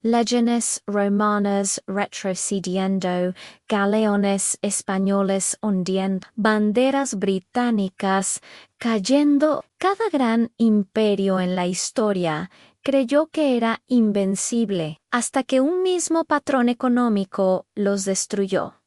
Legiones romanas retrocediendo, galeones españoles hundiendo, banderas británicas cayendo. Cada gran imperio en la historia creyó que era invencible, hasta que un mismo patrón económico los destruyó.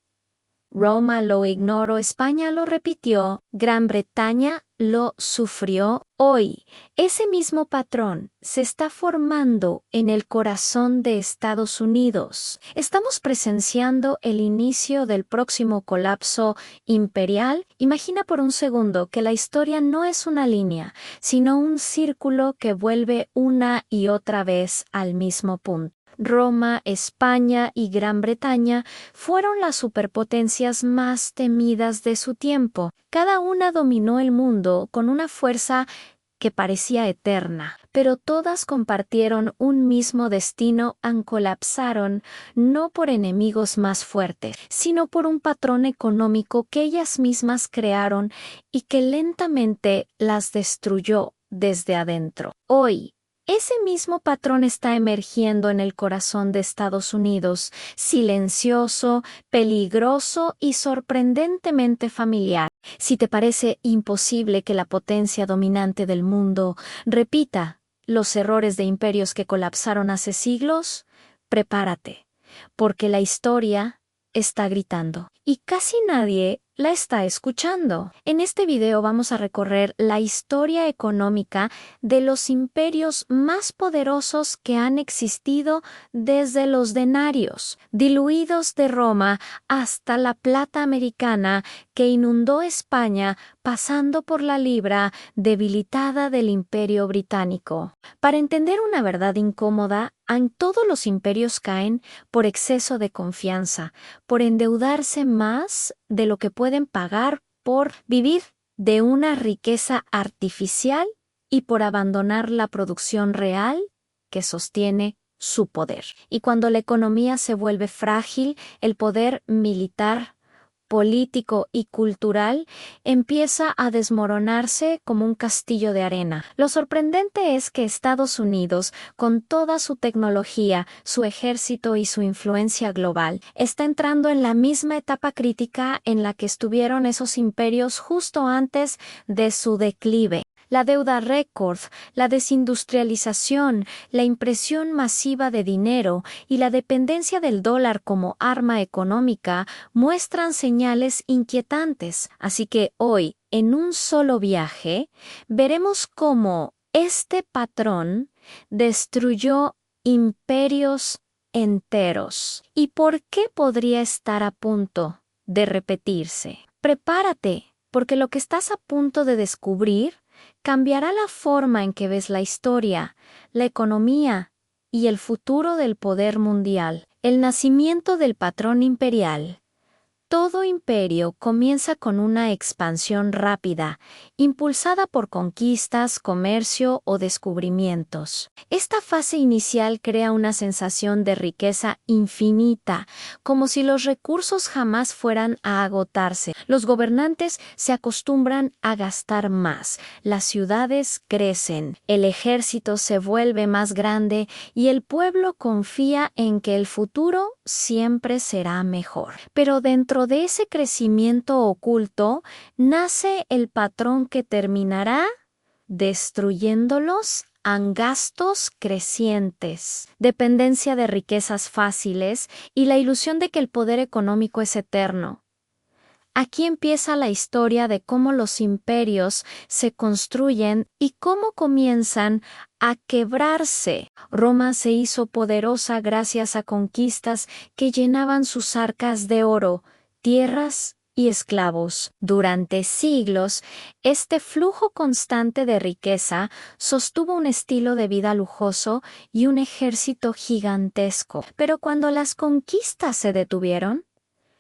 Roma lo ignoró, España lo repitió, Gran Bretaña lo sufrió. Hoy, ese mismo patrón se está formando en el corazón de Estados Unidos. Estamos presenciando el inicio del próximo colapso imperial. Imagina por un segundo que la historia no es una línea, sino un círculo que vuelve una y otra vez al mismo punto. Roma, España y Gran Bretaña fueron las superpotencias más temidas de su tiempo. Cada una dominó el mundo con una fuerza que parecía eterna, pero todas compartieron un mismo destino y colapsaron no por enemigos más fuertes, sino por un patrón económico que ellas mismas crearon y que lentamente las destruyó desde adentro. Hoy, ese mismo patrón está emergiendo en el corazón de Estados Unidos, silencioso, peligroso y sorprendentemente familiar. Si te parece imposible que la potencia dominante del mundo repita los errores de imperios que colapsaron hace siglos, prepárate, porque la historia está gritando y casi nadie la está escuchando. En este video vamos a recorrer la historia económica de los imperios más poderosos que han existido desde los denarios, diluidos de Roma, hasta la plata americana que inundó España, pasando por la libra debilitada del Imperio Británico. Para entender una verdad incómoda, todos los imperios caen por exceso de confianza, por endeudarse más de lo que pueden pagar, por vivir de una riqueza artificial y por abandonar la producción real que sostiene su poder. Y cuando la economía se vuelve frágil, el poder militar, político y cultural empieza a desmoronarse como un castillo de arena. Lo sorprendente es que Estados Unidos, con toda su tecnología, su ejército y su influencia global, está entrando en la misma etapa crítica en la que estuvieron esos imperios justo antes de su declive. La deuda récord, la desindustrialización, la impresión masiva de dinero y la dependencia del dólar como arma económica muestran señales inquietantes. Así que hoy, en un solo viaje, veremos cómo este patrón destruyó imperios enteros y por qué podría estar a punto de repetirse. Prepárate, porque lo que estás a punto de descubrir cambiará la forma en que ves la historia, la economía y el futuro del poder mundial. El nacimiento del patrón imperial. Todo imperio comienza con una expansión rápida, impulsada por conquistas, comercio o descubrimientos. Esta fase inicial crea una sensación de riqueza infinita, como si los recursos jamás fueran a agotarse. Los gobernantes se acostumbran a gastar más, las ciudades crecen, el ejército se vuelve más grande y el pueblo confía en que el futuro siempre será mejor. Pero dentro de ese crecimiento oculto nace el patrón que terminará destruyéndolos en gastos crecientes, dependencia de riquezas fáciles y la ilusión de que el poder económico es eterno. Aquí empieza la historia de cómo los imperios se construyen y cómo comienzan a quebrarse. Roma se hizo poderosa gracias a conquistas que llenaban sus arcas de oro, tierras y esclavos. Durante siglos, este flujo constante de riqueza sostuvo un estilo de vida lujoso y un ejército gigantesco. Pero cuando las conquistas se detuvieron,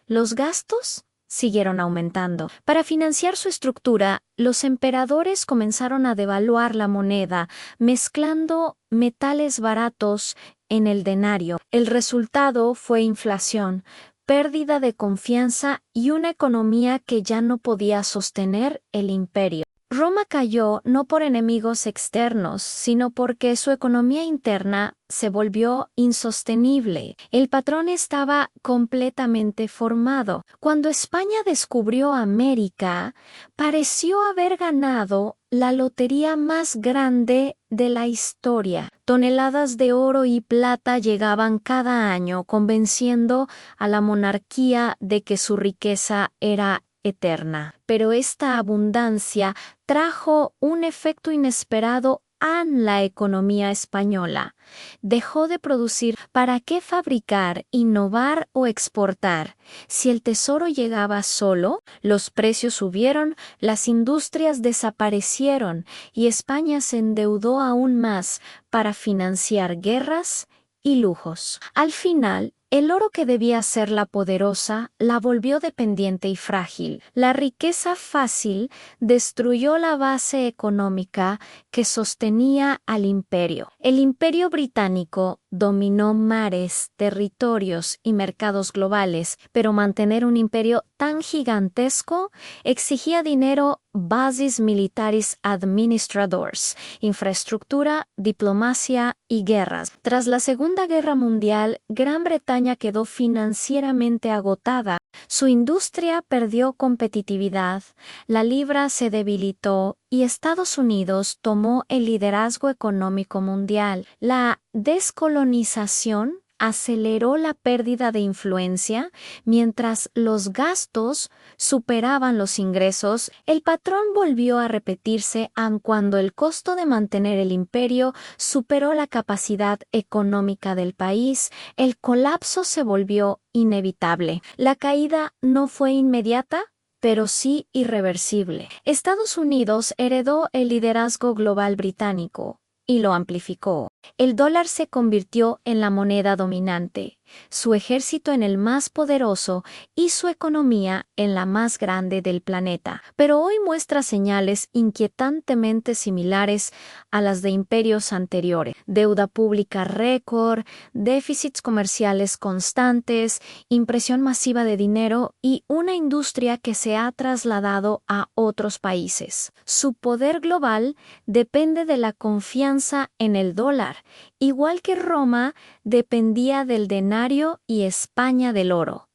los gastos siguieron aumentando. Para financiar su estructura, los emperadores comenzaron a devaluar la moneda, mezclando metales baratos en el denario. El resultado fue inflación, pérdida de confianza y una economía que ya no podía sostener el imperio. Roma cayó no por enemigos externos, sino porque su economía interna se volvió insostenible. El patrón estaba completamente formado. Cuando España descubrió América, pareció haber ganado la lotería más grande de la historia. Toneladas de oro y plata llegaban cada año, convenciendo a la monarquía de que su riqueza era eterna. Pero esta abundancia trajo un efecto inesperado en la economía española. Dejó de producir. ¿Para qué fabricar, innovar o exportar? Si el tesoro llegaba solo, los precios subieron, las industrias desaparecieron y España se endeudó aún más para financiar guerras y lujos. Al final, el oro que debía ser la poderosa la volvió dependiente y frágil. La riqueza fácil destruyó la base económica que sostenía al imperio. El imperio británico dominó mares, territorios y mercados globales, pero mantener un imperio tan gigantesco exigía dinero, bases militares administradores, infraestructura, diplomacia y guerras. Tras la Segunda Guerra Mundial, Gran Bretaña quedó financieramente agotada. Su industria perdió competitividad, la libra se debilitó y Estados Unidos tomó el liderazgo económico mundial. La descolonización aceleró la pérdida de influencia, mientras los gastos superaban los ingresos. El patrón volvió a repetirse aun cuando el costo de mantener el imperio superó la capacidad económica del país. El colapso se volvió inevitable. La caída no fue inmediata, pero sí irreversible. Estados Unidos heredó el liderazgo global británico y lo amplificó. El dólar se convirtió en la moneda dominante, su ejército en el más poderoso y su economía en la más grande del planeta. Pero hoy muestra señales inquietantemente similares a las de imperios anteriores. Deuda pública récord, déficits comerciales constantes, impresión masiva de dinero y una industria que se ha trasladado a otros países. Su poder global depende de la confianza en el dólar, igual que Roma dependía del denario y España del oro.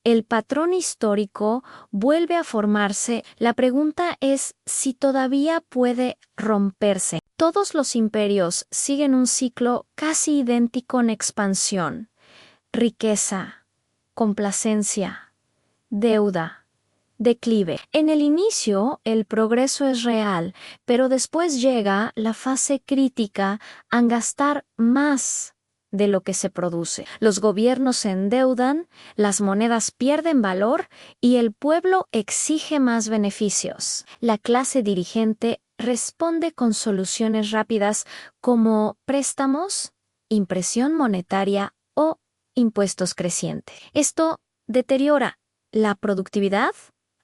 El patrón histórico vuelve a formarse. La pregunta es si todavía puede romperse. Todos los imperios siguen un ciclo casi idéntico en expansión: riqueza, complacencia, deuda, declive. En el inicio, el progreso es real, pero después llega la fase crítica a gastar más de lo que se produce. Los gobiernos se endeudan, las monedas pierden valor y el pueblo exige más beneficios. La clase dirigente responde con soluciones rápidas como préstamos, impresión monetaria o impuestos crecientes. Esto deteriora la productividad,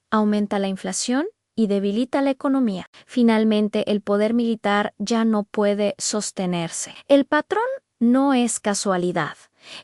aumenta la inflación y debilita la economía. Finalmente, el poder militar ya no puede sostenerse. El patrón no es casualidad.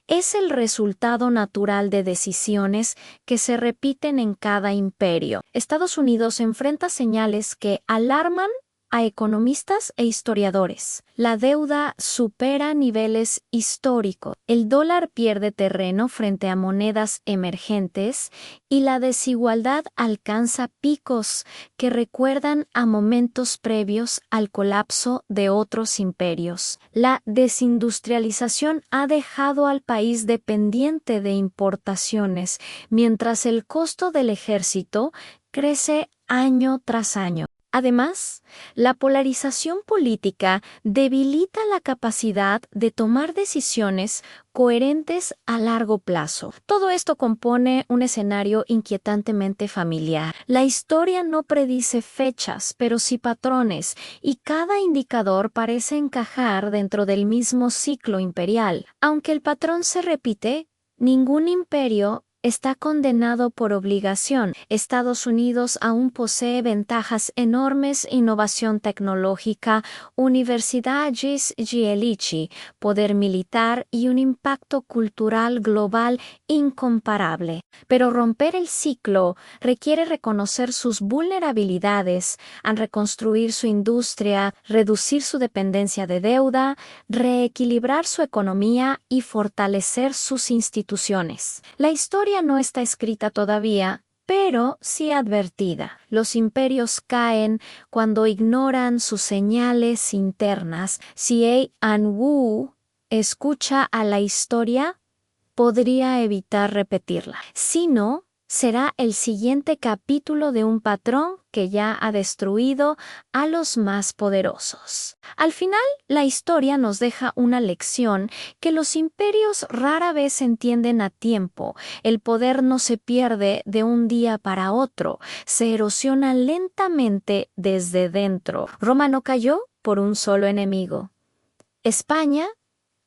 Es el resultado natural de decisiones que se repiten en cada imperio. Estados Unidos enfrenta señales que alarman a economistas e historiadores. La deuda supera niveles históricos, el dólar pierde terreno frente a monedas emergentes y la desigualdad alcanza picos que recuerdan a momentos previos al colapso de otros imperios. La desindustrialización ha dejado al país dependiente de importaciones, mientras el costo del ejército crece año tras año. Además, la polarización política debilita la capacidad de tomar decisiones coherentes a largo plazo. Todo esto compone un escenario inquietantemente familiar. La historia no predice fechas, pero sí patrones, y cada indicador parece encajar dentro del mismo ciclo imperial. Aunque el patrón se repite, ningún imperio está condenado por obligación. Estados Unidos aún posee ventajas enormes: innovación tecnológica, universidades y poder militar y un impacto cultural global incomparable. Pero romper el ciclo requiere reconocer sus vulnerabilidades, reconstruir su industria, reducir su dependencia de deuda, reequilibrar su economía y fortalecer sus instituciones. La historia no está escrita todavía, pero sí advertida. Los imperios caen cuando ignoran sus señales internas. Si An-Wu escucha a la historia, podría evitar repetirla. Si no, será el siguiente capítulo de un patrón que ya ha destruido a los más poderosos. Al final, la historia nos deja una lección que los imperios rara vez entienden a tiempo. El poder no se pierde de un día para otro, se erosiona lentamente desde dentro. Roma no cayó por un solo enemigo. España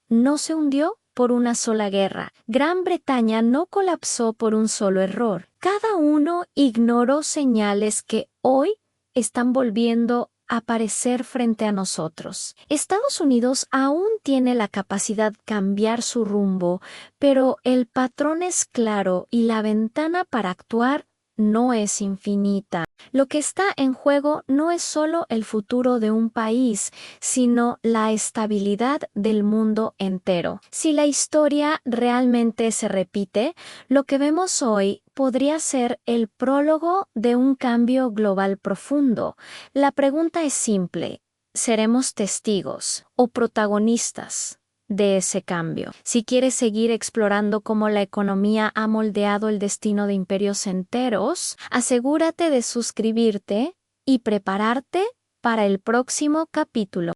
no se hundió por una sola guerra. Gran Bretaña no colapsó por un solo error. Cada uno ignoró señales que hoy están volviendo a aparecer frente a nosotros. Estados Unidos aún tiene la capacidad de cambiar su rumbo, pero el patrón es claro y la ventana para actuar no es infinita. Lo que está en juego no es solo el futuro de un país, sino la estabilidad del mundo entero. Si la historia realmente se repite, lo que vemos hoy podría ser el prólogo de un cambio global profundo. La pregunta es simple: ¿seremos testigos o protagonistas de ese cambio? Si quieres seguir explorando cómo la economía ha moldeado el destino de imperios enteros, asegúrate de suscribirte y prepararte para el próximo capítulo.